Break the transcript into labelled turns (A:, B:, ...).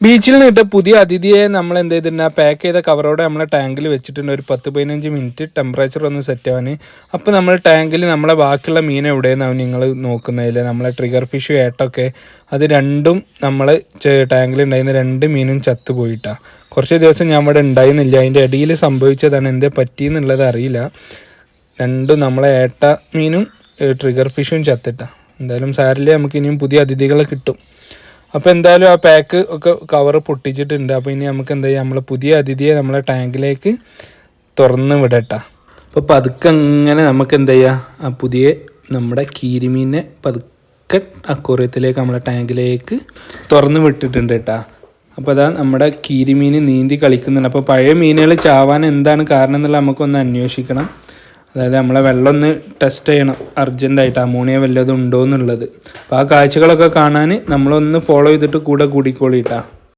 A: ബീച്ചിൽ നിന്നിട്ട് പുതിയ അതിഥിയെ നമ്മൾ എന്ത് ചെയ്തിട്ടുണ്ട്, പാക്ക് ചെയ്ത കവറോടെ നമ്മളെ ടാങ്കിൽ വെച്ചിട്ടുണ്ട് ഒരു 10-15 മിനിറ്റ് ടെമ്പറേച്ചർ ഒന്ന് സെറ്റ് ആവാൻ. അപ്പോൾ നമ്മൾ ടാങ്കിൽ നമ്മളെ ബാക്കിയുള്ള മീൻ എവിടെയെന്നാവും നിങ്ങൾ നോക്കുന്നതിൽ നമ്മളെ ട്രിഗർ ഫിഷ് ഏട്ടൊക്കെ അത് രണ്ടും നമ്മൾ ടാങ്കിൽ ഉണ്ടായിരുന്ന 2 മീനും ചത്തു പോയിട്ടാണ്. കുറച്ച് ദിവസം ഞാൻ ഇവിടെ ഉണ്ടായിരുന്നില്ല, അതിൻ്റെ ഇടയിൽ സംഭവിച്ചതാണ്, എന്തേ പറ്റിയെന്നുള്ളത് അറിയില്ല. രണ്ടും നമ്മളെ ഏട്ട മീനും ട്രിഗർ ഫിഷും ചത്തിട്ടാണ്. എന്തായാലും സാരില്ല, നമുക്ക് ഇനിയും പുതിയ അതിഥികളെ കിട്ടും. അപ്പോൾ എന്തായാലും ആ പാക്ക് ഒക്കെ കവറ് പൊട്ടിച്ചിട്ടുണ്ട്. അപ്പോൾ ഇനി നമുക്ക് എന്താ ചെയ്യുക, നമ്മൾ പുതിയ അതിഥിയെ നമ്മളെ ടാങ്കിലേക്ക് തുറന്ന് വിടട്ടാ. അപ്പോൾ പതുക്കെ അങ്ങനെ നമുക്ക് എന്താ ചെയ്യുക, ആ പുതിയ നമ്മുടെ കീരിമീനെ പതുക്കെ അക്വേറിയത്തിലേക്ക് നമ്മളെ ടാങ്കിലേക്ക് തുറന്ന് വിട്ടിട്ടുണ്ട് കേട്ടാ. അപ്പോൾ അതാ നമ്മുടെ കീരിമീൻ നീന്തി കളിക്കുന്നുണ്ട്. അപ്പോൾ പഴയ മീനുകൾ ചാവാൻ എന്താണ് കാരണം എന്നുള്ളത് നമുക്കൊന്ന് അന്വേഷിക്കണം. അതായത് നമ്മളെ വെള്ളം ഒന്ന് ടെസ്റ്റ് ചെയ്യണം അർജൻറ്റായിട്ട്, അമോണിയ വല്ലതും ഉണ്ടോ എന്നുള്ളത്. അപ്പോൾ ആ കാഴ്ചകളൊക്കെ കാണാൻ നമ്മളൊന്ന് ഫോളോ ചെയ്തിട്ട് കൂടെ കൂടിക്കോളിട്ടാ.